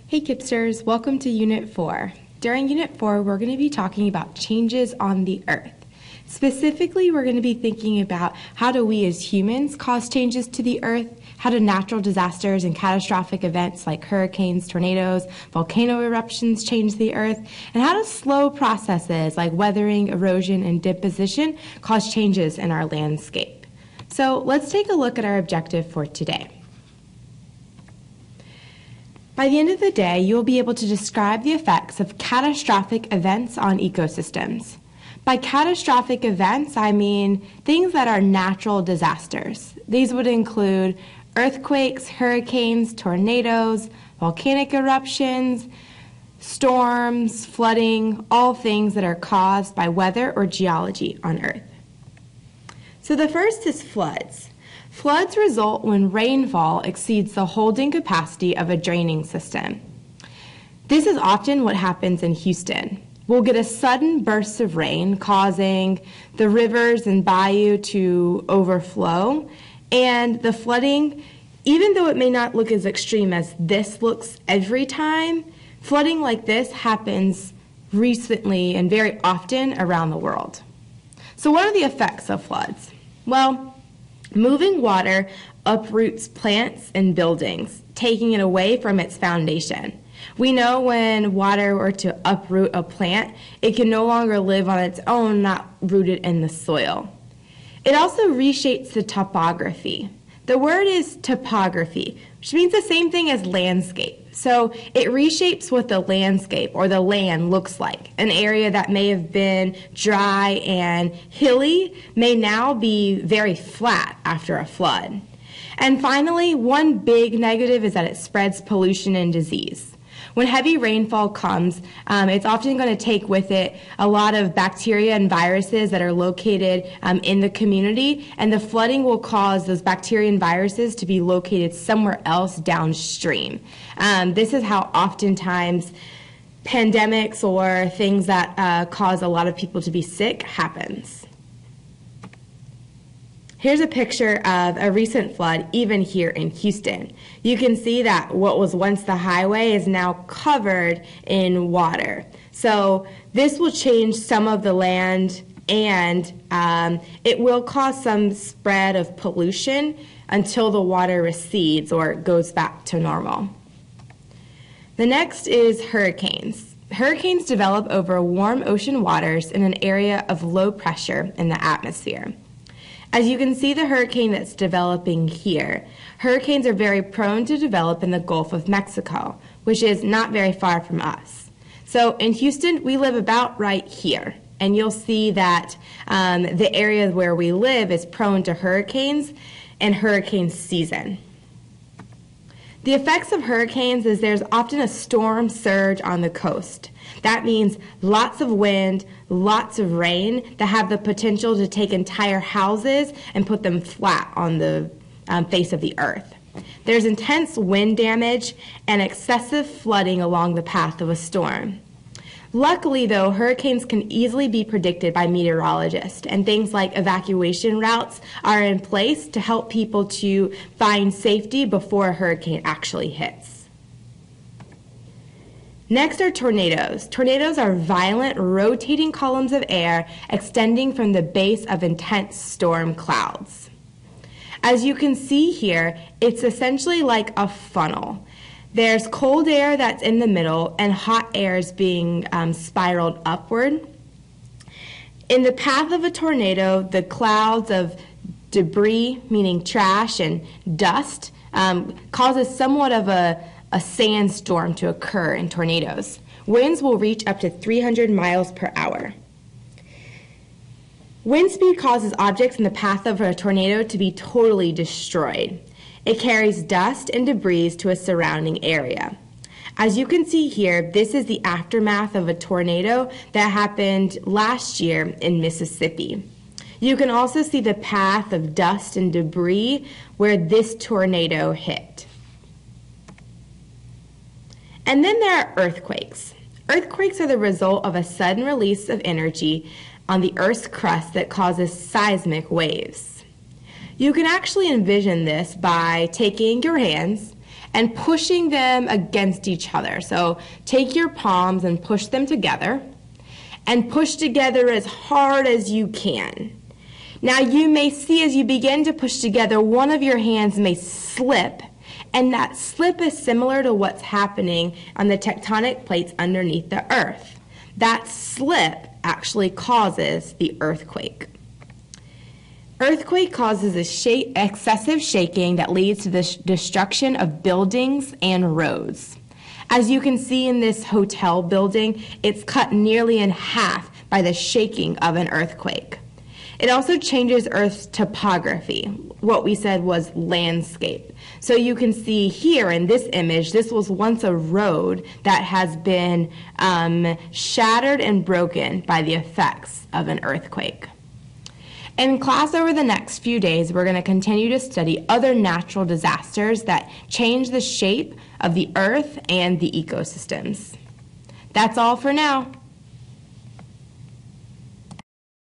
Hey Kipsters, welcome to Unit 4. During Unit 4, we're going to be talking about changes on the Earth. Specifically, we're going to be thinking about how do we as humans cause changes to the Earth, how do natural disasters and catastrophic events like hurricanes, tornadoes, volcano eruptions change the Earth, and how do slow processes like weathering, erosion, and deposition cause changes in our landscape. So let's take a look at our objective for today. By the end of the day, you'll be able to describe the effects of catastrophic events on ecosystems. By catastrophic events, I mean things that are natural disasters. These would include earthquakes, hurricanes, tornadoes, volcanic eruptions, storms, flooding, all things that are caused by weather or geology on Earth. So the first is floods. Floods result when rainfall exceeds the holding capacity of a draining system. This is often what happens in Houston. We'll get a sudden burst of rain causing the rivers and bayou to overflow, and the flooding, even though it may not look as extreme as this looks every time, flooding like this happens recently and very often around the world. So what are the effects of floods? Well, moving water uproots plants and buildings, taking it away from its foundation. We know when water were to uproot a plant, it can no longer live on its own, not rooted in the soil. It also reshapes the topography. The word is topography, which means the same thing as landscape. So it reshapes what the landscape or the land looks like. An area that may have been dry and hilly may now be very flat after a flood. And finally, one big negative is that it spreads pollution and disease. When heavy rainfall comes, it's often going to take with it a lot of bacteria and viruses that are located in the community, and the flooding will cause those bacteria and viruses to be located somewhere else downstream. This is how oftentimes pandemics or things that cause a lot of people to be sick happens. Here's a picture of a recent flood, even here in Houston. You can see that what was once the highway is now covered in water. So this will change some of the land, and it will cause some spread of pollution until the water recedes or goes back to normal. The next is hurricanes. Hurricanes develop over warm ocean waters in an area of low pressure in the atmosphere. As you can see the hurricane that's developing here, hurricanes are very prone to develop in the Gulf of Mexico, which is not very far from us. So in Houston, we live about right here, and you'll see that the area where we live is prone to hurricanes and hurricane season. The effects of hurricanes is there's often a storm surge on the coast. That means lots of wind, lots of rain that have the potential to take entire houses and put them flat on the face of the earth. There's intense wind damage and excessive flooding along the path of a storm. Luckily, though, hurricanes can easily be predicted by meteorologists, and things like evacuation routes are in place to help people to find safety before a hurricane actually hits. Next are tornadoes. Tornadoes are violent, rotating columns of air extending from the base of intense storm clouds. As you can see here, it's essentially like a funnel. There's cold air that's in the middle and hot air is being spiraled upward. In the path of a tornado, the clouds of debris, meaning trash and dust, causes somewhat of a sandstorm to occur in tornadoes. Winds will reach up to 300 miles per hour. Wind speed causes objects in the path of a tornado to be totally destroyed. It carries dust and debris to a surrounding area. As you can see here, this is the aftermath of a tornado that happened last year in Mississippi. You can also see the path of dust and debris where this tornado hit. And then there are earthquakes. Earthquakes are the result of a sudden release of energy on the Earth's crust that causes seismic waves. You can actually envision this by taking your hands and pushing them against each other. So take your palms and push them together, and push together as hard as you can. Now you may see as you begin to push together, one of your hands may slip, and that slip is similar to what's happening on the tectonic plates underneath the earth. That slip actually causes the earthquake. Earthquake causes excessive shaking that leads to the destruction of buildings and roads. As you can see in this hotel building, it's cut nearly in half by the shaking of an earthquake. It also changes Earth's topography, what we said was landscape. So you can see here in this image, this was once a road that has been shattered and broken by the effects of an earthquake. In class over the next few days, we're going to continue to study other natural disasters that change the shape of the Earth and the ecosystems. That's all for now.